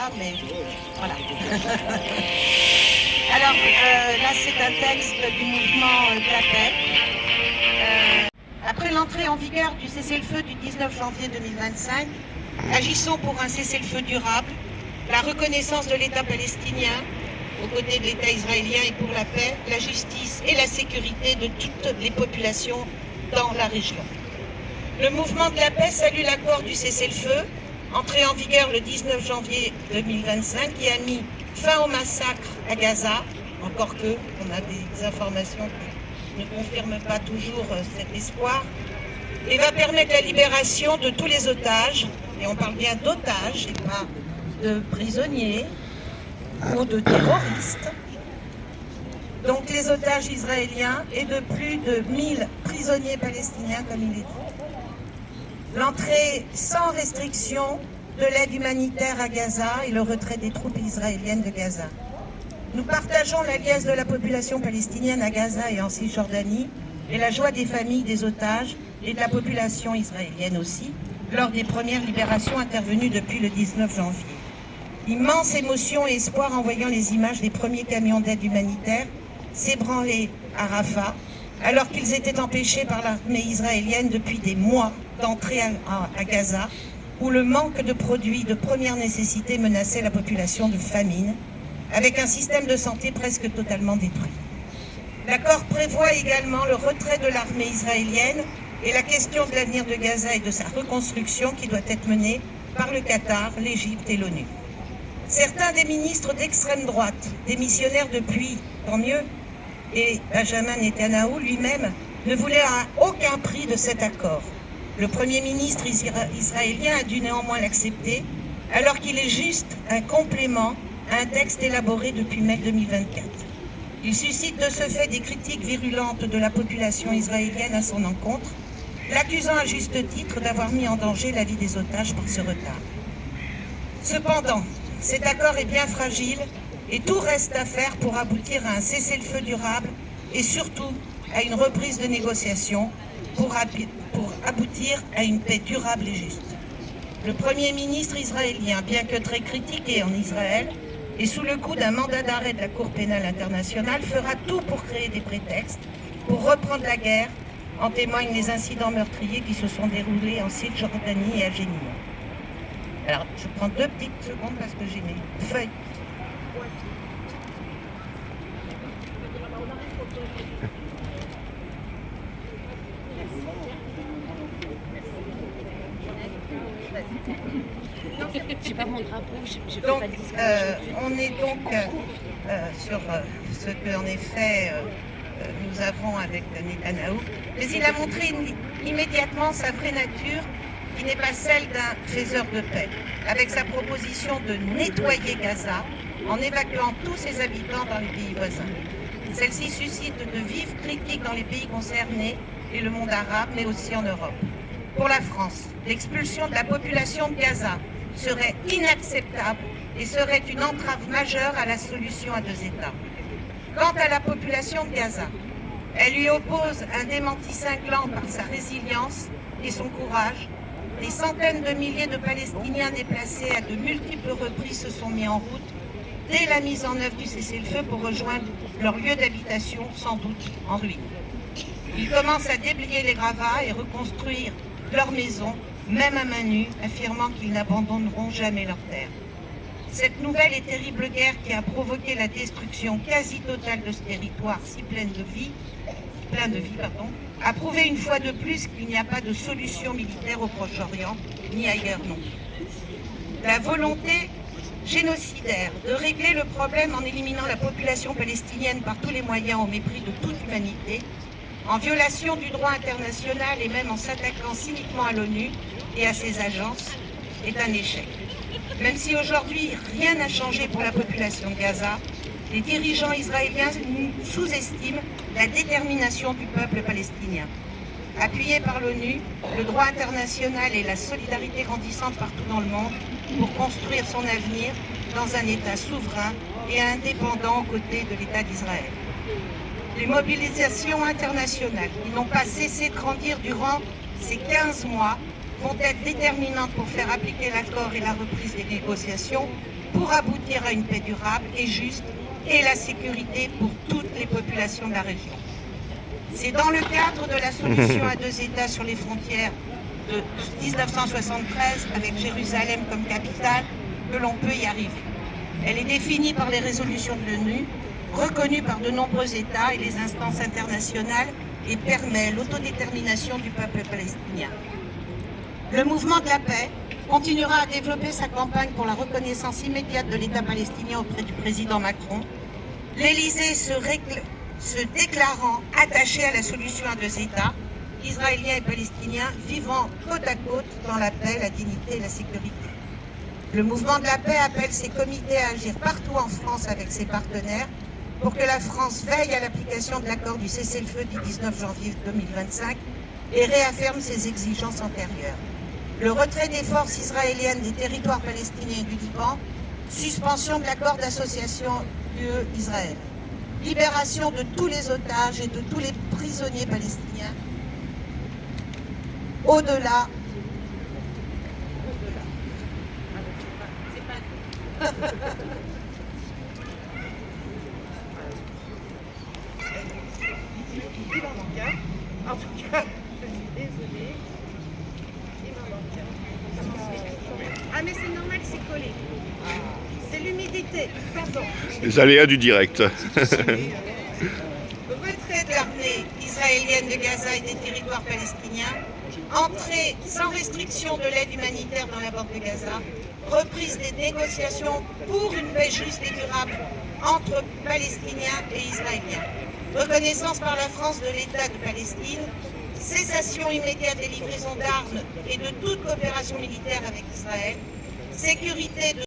part, mais voilà. Alors là, c'est un texte du mouvement de la paix. Après l'entrée en vigueur du cessez-le-feu du 19 janvier 2025, agissons pour un cessez-le-feu durable, la reconnaissance de l'État palestinien aux côtés de l'État israélien et pour la paix, la justice et la sécurité de toutes les populations dans la région. Le mouvement de la paix salue l'accord du cessez-le-feu, entré en vigueur le 19 janvier 2025, qui a mis fin au massacre à Gaza, encore que on a des informations qui ne confirment pas toujours cet espoir, et va permettre la libération de tous les otages, et on parle bien d'otages et pas de prisonniers ou de terroristes, donc les otages israéliens et de plus de 1000 prisonniers palestiniens comme il est dit. L'entrée sans restriction de l'aide humanitaire à Gaza et le retrait des troupes israéliennes de Gaza. Nous partageons la liesse de la population palestinienne à Gaza et en Cisjordanie et la joie des familles des otages et de la population israélienne aussi lors des premières libérations intervenues depuis le 19 janvier. Immense émotion et espoir en voyant les images des premiers camions d'aide humanitaire s'ébranler à Rafah alors qu'ils étaient empêchés par l'armée israélienne depuis des mois d'entrer à Gaza où le manque de produits de première nécessité menaçait la population de famine, avec un système de santé presque totalement détruit. L'accord prévoit également le retrait de l'armée israélienne et la question de l'avenir de Gaza et de sa reconstruction qui doit être menée par le Qatar, l'Égypte et l'ONU. Certains des ministres d'extrême droite, démissionnaires depuis, tant mieux, et Benjamin Netanyahou lui-même ne voulait à aucun prix de cet accord. Le Premier ministre israélien a dû néanmoins l'accepter, alors qu'il est juste un complément à un texte élaboré depuis mai 2024. Il suscite de ce fait des critiques virulentes de la population israélienne à son encontre, l'accusant à juste titre d'avoir mis en danger la vie des otages par ce retard. Cependant, cet accord est bien fragile et tout reste à faire pour aboutir à un cessez-le-feu durable et surtout à une reprise de négociations pour aboutir à une paix durable et juste. Le Premier ministre israélien, bien que très critiqué en Israël et sous le coup d'un mandat d'arrêt de la Cour pénale internationale, fera tout pour créer des prétextes pour reprendre la guerre, en témoignent les incidents meurtriers qui se sont déroulés en Cisjordanie et à Jénine. Alors, je prends 2 petites secondes parce que j'ai mes feuilles. J'ai pas mon drapeau, je fais Donc, pas de discours. on est donc sur ce qu'en effet nous avons avec Netanyahou. Mais il a montré immédiatement sa vraie nature, qui n'est pas celle d'un faiseur de paix, avec sa proposition de nettoyer Gaza en évacuant tous ses habitants dans les pays voisins. Celle-ci suscite de vives critiques dans les pays concernés et le monde arabe, mais aussi en Europe. Pour la France, l'expulsion de la population de Gaza serait inacceptable et serait une entrave majeure à la solution à 2 États. Quant à la population de Gaza, elle lui oppose un démenti cinglant par sa résilience et son courage. Des centaines de milliers de Palestiniens déplacés à de multiples reprises se sont mis en route dès la mise en œuvre du cessez-le-feu pour rejoindre leur lieu d'habitation, sans doute en ruine. Ils commencent à déblayer les gravats et reconstruire leurs maisons, même à main nue, affirmant qu'ils n'abandonneront jamais leur terre. Cette nouvelle et terrible guerre qui a provoqué la destruction quasi totale de ce territoire si plein de vie, a prouvé une fois de plus qu'il n'y a pas de solution militaire au Proche-Orient, ni ailleurs non plus. La volonté génocidaire de régler le problème en éliminant la population palestinienne par tous les moyens au mépris de toute humanité, en violation du droit international et même en s'attaquant cyniquement à l'ONU et à ses agences, est un échec. Même si aujourd'hui rien n'a changé pour la population de Gaza, les dirigeants israéliens sous-estiment la détermination du peuple palestinien. Appuyé par l'ONU, le droit international et la solidarité grandissante partout dans le monde pour construire son avenir dans un État souverain et indépendant aux côtés de l'État d'Israël. Les mobilisations internationales qui n'ont pas cessé de grandir durant ces 15 mois vont être déterminantes pour faire appliquer l'accord et la reprise des négociations pour aboutir à une paix durable et juste et la sécurité pour toutes les populations de la région. C'est dans le cadre de la solution à deux États sur les frontières de 1973, avec Jérusalem comme capitale, que l'on peut y arriver. Elle est définie par les résolutions de l'ONU, reconnue par de nombreux États et les instances internationales et permet l'autodétermination du peuple palestinien. Le mouvement de la paix continuera à développer sa campagne pour la reconnaissance immédiate de l'État palestinien auprès du président Macron, l'Élysée se déclarant attaché à la solution à deux États, Israéliens et Palestiniens vivant côte à côte dans la paix, la dignité et la sécurité. Le mouvement de la paix appelle ses comités à agir partout en France avec ses partenaires pour que la France veille à l'application de l'accord du cessez-le-feu du 19 janvier 2025 et réaffirme ses exigences antérieures. Le retrait des forces israéliennes des territoires palestiniens et du Liban, suspension de l'accord d'association UE-Israël, libération de tous les otages et de tous les prisonniers palestiniens, au-delà. En tout cas, je suis désolée. Ah mais c'est normal, c'est collé. C'est l'humidité, pardon. Les aléas du direct. Retrait de l'armée israélienne de Gaza et des territoires palestiniens, entrée sans restriction de l'aide humanitaire dans la bande de Gaza, reprise des négociations pour une paix juste et durable entre Palestiniens et Israéliens, reconnaissance par la France de l'État de Palestine, cessation immédiate des livraisons d'armes et de toute coopération militaire avec Israël, sécurité de